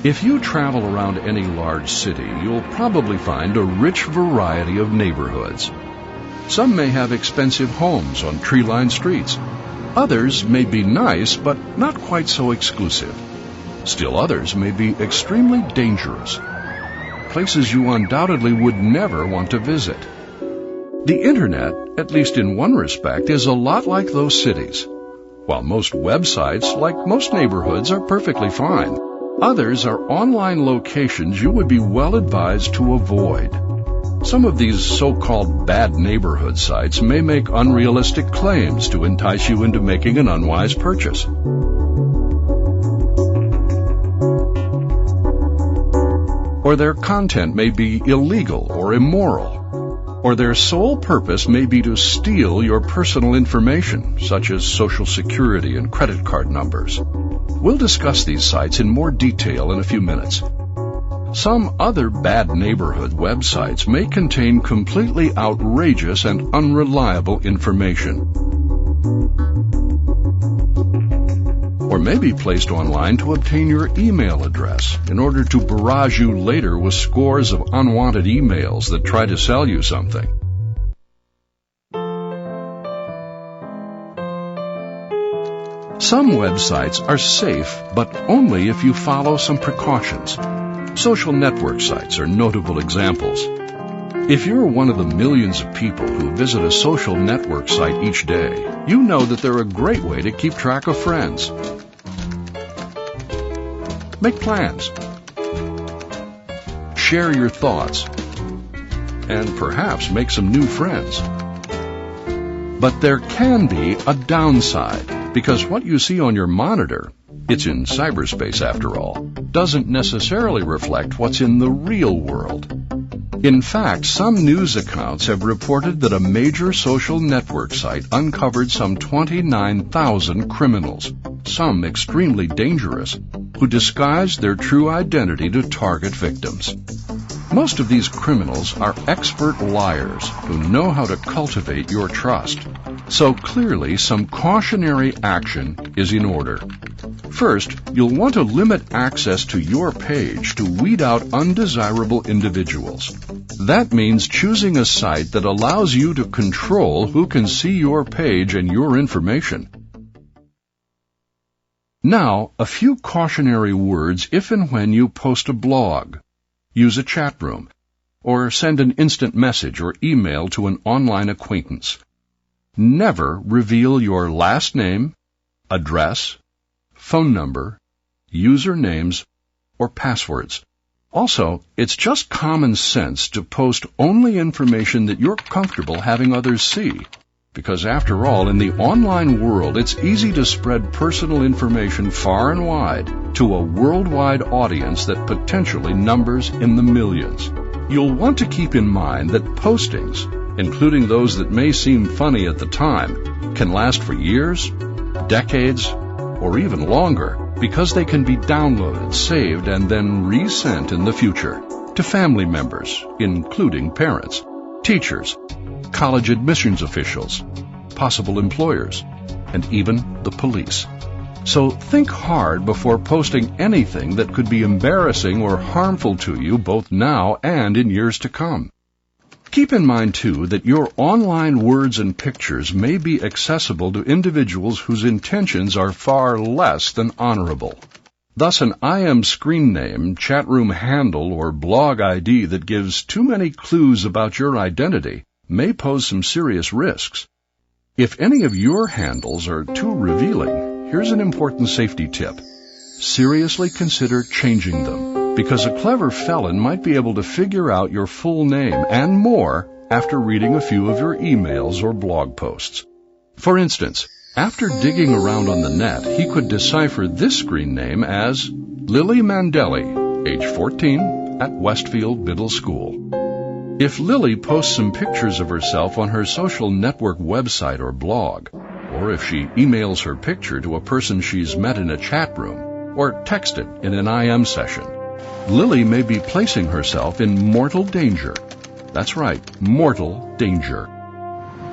If you travel around any large city, you'll probably find a rich variety of neighborhoods. Some may have expensive homes on tree-lined streets. Others may be nice, but not quite so exclusive. Still others may be extremely dangerous. Places you undoubtedly would never want to visit. The Internet, at least in one respect, is a lot like those cities. While most websites, like most neighborhoods, are perfectly fine, others are online locations you would be well advised to avoid. Some of these so-called bad neighborhood sites may make unrealistic claims to entice you into making an unwise purchase. Or their content may be illegal or immoral. Or their sole purpose may be to steal your personal information, such as Social Security and credit card numbers. We'll discuss these sites in more detail in a few minutes. Some other bad neighborhood websites may contain completely outrageous and unreliable information, or may be placed online to obtain your email address in order to barrage you later with scores of unwanted emails that try to sell you something. Some websites are safe, but only if you follow some precautions. Social network sites are notable examples. If you're one of the millions of people who visit a social network site each day, you know that they're a great way to keep track of friends. Make plans. Share your thoughts. And perhaps make some new friends. But there can be a downside, because what you see on your monitor, it's in cyberspace after all, doesn't necessarily reflect what's in the real world. In fact, some news accounts have reported that a major social network site uncovered some 29,000 criminals, some extremely dangerous, who disguised their true identity to target victims. Most of these criminals are expert liars who know how to cultivate your trust. So clearly, some cautionary action is in order. First, you'll want to limit access to your page to weed out undesirable individuals. That means choosing a site that allows you to control who can see your page and your information. Now, a few cautionary words if and when you post a blog, use a chat room, or send an instant message or email to an online acquaintance. Never reveal your last name, address, phone number, usernames, or passwords. Also, it's just common sense to post only information that you're comfortable having others see. Because after all, in the online world, it's easy to spread personal information far and wide to a worldwide audience that potentially numbers in the millions. You'll want to keep in mind that postings, including those that may seem funny at the time, can last for years, decades, or even longer, because they can be downloaded, saved, and then resent in the future to family members, including parents, teachers, college admissions officials, possible employers, and even the police. So think hard before posting anything that could be embarrassing or harmful to you both now and in years to come. Keep in mind, too, that your online words and pictures may be accessible to individuals whose intentions are far less than honorable. Thus, an IM screen name, chat room handle, or blog ID that gives too many clues about your identity may pose some serious risks. If any of your handles are too revealing, here's an important safety tip. Seriously consider changing them, because a clever felon might be able to figure out your full name and more after reading a few of your emails or blog posts. For instance, after digging around on the net, he could decipher this screen name as Lily Mandelli, age 14, at Westfield Middle School. If Lily posts some pictures of herself on her social network website or blog, or if she emails her picture to a person she's met in a chat room, or texted in an IM session, Lily may be placing herself in mortal danger. That's right, mortal danger.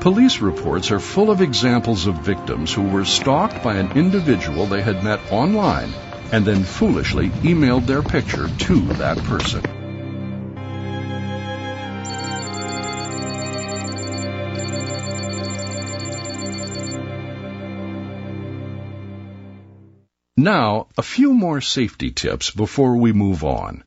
Police reports are full of examples of victims who were stalked by an individual they had met online and then foolishly emailed their picture to that person. Now, a few more safety tips before we move on.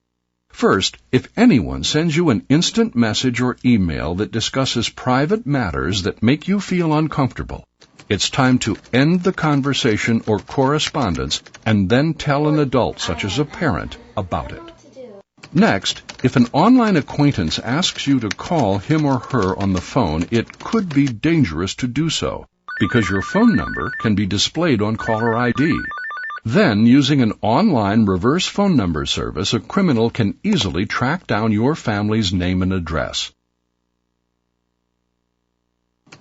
First, if anyone sends you an instant message or email that discusses private matters that make you feel uncomfortable, it's time to end the conversation or correspondence and then tell an adult, such as a parent, about it. Next, if an online acquaintance asks you to call him or her on the phone, it could be dangerous to do so, because your phone number can be displayed on caller ID. Then, using an online reverse phone number service, a criminal can easily track down your family's name and address.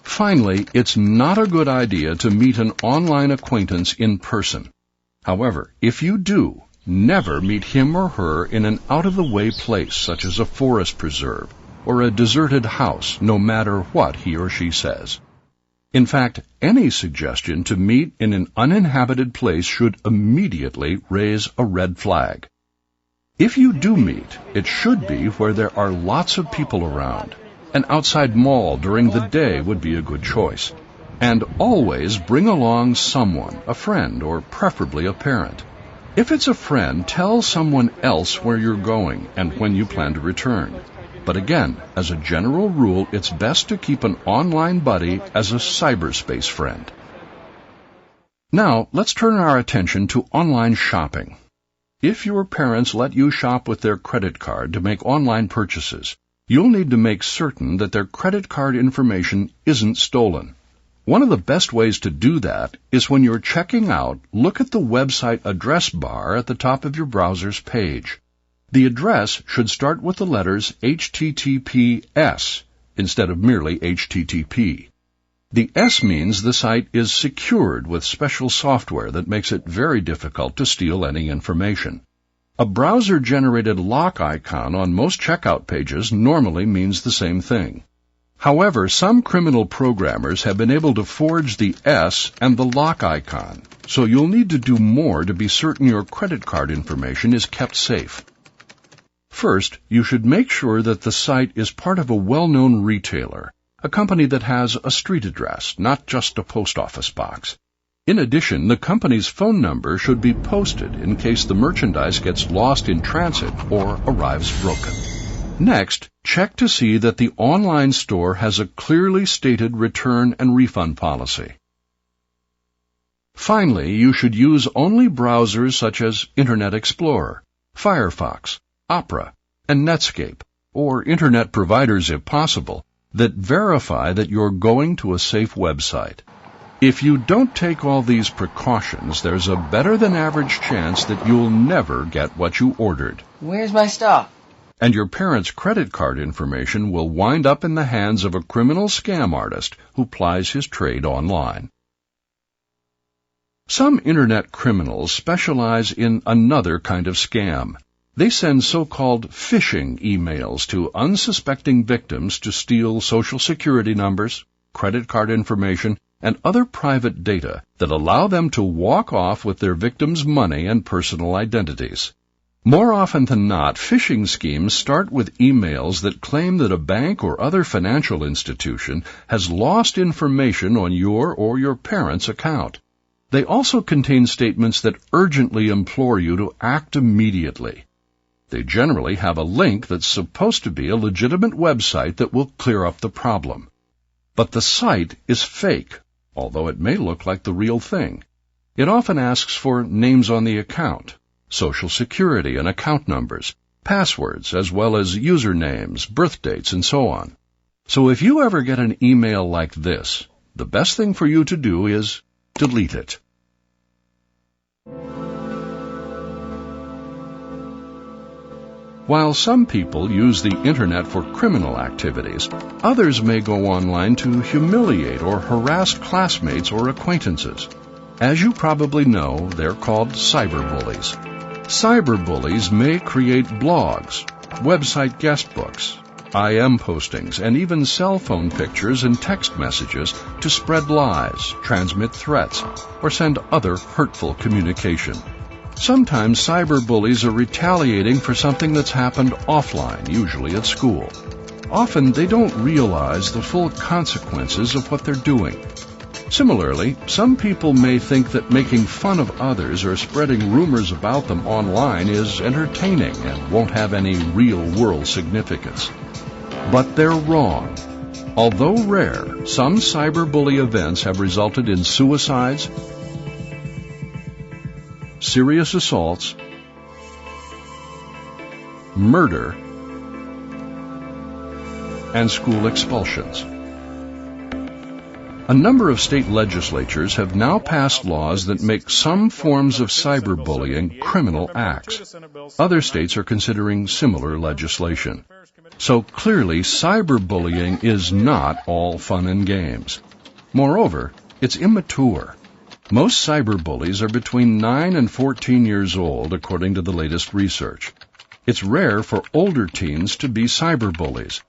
Finally, it's not a good idea to meet an online acquaintance in person. However, if you do, never meet him or her in an out-of-the-way place such as a forest preserve or a deserted house, no matter what he or she says. In fact, any suggestion to meet in an uninhabited place should immediately raise a red flag. If you do meet, it should be where there are lots of people around. An outside mall during the day would be a good choice. And always bring along someone, a friend, or preferably a parent. If it's a friend, tell someone else where you're going and when you plan to return. But again, as a general rule, it's best to keep an online buddy as a cyberspace friend. Now, let's turn our attention to online shopping. If your parents let you shop with their credit card to make online purchases, you'll need to make certain that their credit card information isn't stolen. One of the best ways to do that is when you're checking out, look at the website address bar at the top of your browser's page. The address should start with the letters HTTPS instead of merely HTTP. The S means the site is secured with special software that makes it very difficult to steal any information. A browser-generated lock icon on most checkout pages normally means the same thing. However, some criminal programmers have been able to forge the S and the lock icon, so you'll need to do more to be certain your credit card information is kept safe. First, you should make sure that the site is part of a well-known retailer, a company that has a street address, not just a post office box. In addition, the company's phone number should be posted in case the merchandise gets lost in transit or arrives broken. Next, check to see that the online store has a clearly stated return and refund policy. Finally, you should use only browsers such as Internet Explorer, Firefox, Opera, and Netscape, or Internet providers if possible, that verify that you're going to a safe website. If you don't take all these precautions, there's a better-than-average chance that you'll never get what you ordered. Where's my stuff? And your parents' credit card information will wind up in the hands of a criminal scam artist who plies his trade online. Some Internet criminals specialize in another kind of scam. They send so-called phishing emails to unsuspecting victims to steal Social Security numbers, credit card information, and other private data that allow them to walk off with their victims' money and personal identities. More often than not, phishing schemes start with emails that claim that a bank or other financial institution has lost information on your or your parents' account. They also contain statements that urgently implore you to act immediately. They generally have a link that's supposed to be a legitimate website that will clear up the problem. But the site is fake, although it may look like the real thing. It often asks for names on the account, Social Security and account numbers, passwords, as well as usernames, birth dates, and so on. So if you ever get an email like this, the best thing for you to do is delete it. While some people use the Internet for criminal activities, others may go online to humiliate or harass classmates or acquaintances. As you probably know, they're called cyberbullies. Cyberbullies may create blogs, website guestbooks, IM postings, and even cell phone pictures and text messages to spread lies, transmit threats, or send other hurtful communication. Sometimes cyberbullies are retaliating for something that's happened offline, usually at school. Often they don't realize the full consequences of what they're doing. Similarly, some people may think that making fun of others or spreading rumors about them online is entertaining and won't have any real-world significance. But they're wrong. Although rare, some cyberbully events have resulted in suicides, serious assaults, murder, and school expulsions. A number of state legislatures have now passed laws that make some forms of cyberbullying criminal acts. Other states are considering similar legislation. So clearly, cyberbullying is not all fun and games. Moreover, it's immature. Most cyberbullies are between 9 and 14 years old, according to the latest research. It's rare for older teens to be cyberbullies.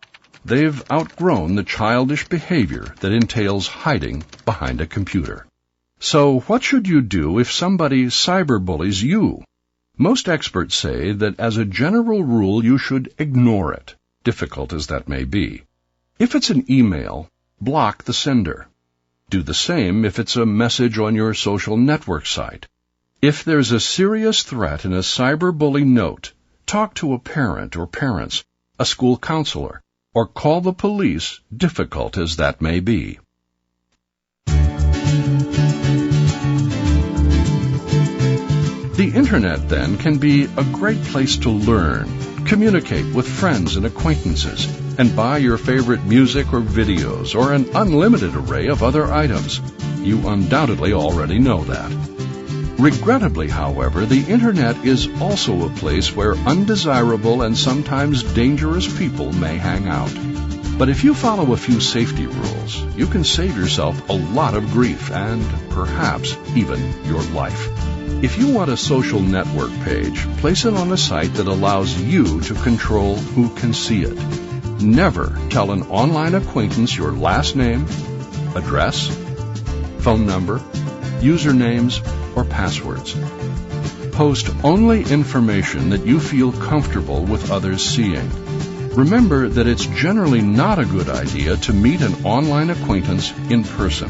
They've outgrown the childish behavior that entails hiding behind a computer. So what should you do if somebody cyberbullies you? Most experts say that as a general rule you should ignore it, difficult as that may be. If it's an email, block the sender. Do the same if it's a message on your social network site. If there's a serious threat in a cyberbully note, talk to a parent or parents, a school counselor, or call the police, difficult as that may be. The Internet, then, can be a great place to learn, communicate with friends and acquaintances, and buy your favorite music or videos or an unlimited array of other items. You undoubtedly already know that. Regrettably, however, the Internet is also a place where undesirable and sometimes dangerous people may hang out. But if you follow a few safety rules, you can save yourself a lot of grief and perhaps even your life. If you want a social network page, place it on a site that allows you to control who can see it. Never tell an online acquaintance your last name, address, phone number, usernames, or passwords. Post only information that you feel comfortable with others seeing. Remember that it's generally not a good idea to meet an online acquaintance in person.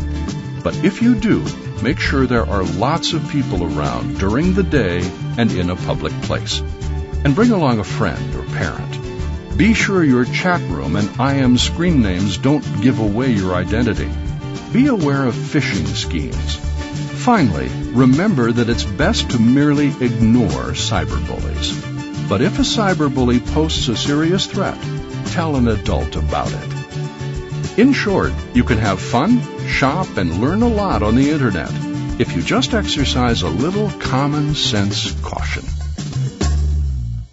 But if you do, make sure there are lots of people around during the day and in a public place. And bring along a friend or parent. Be sure your chat room and IM screen names don't give away your identity. Be aware of phishing schemes. Finally, remember that it's best to merely ignore cyberbullies. But if a cyberbully posts a serious threat, tell an adult about it. In short, you can have fun, shop, and learn a lot on the Internet if you just exercise a little common sense caution.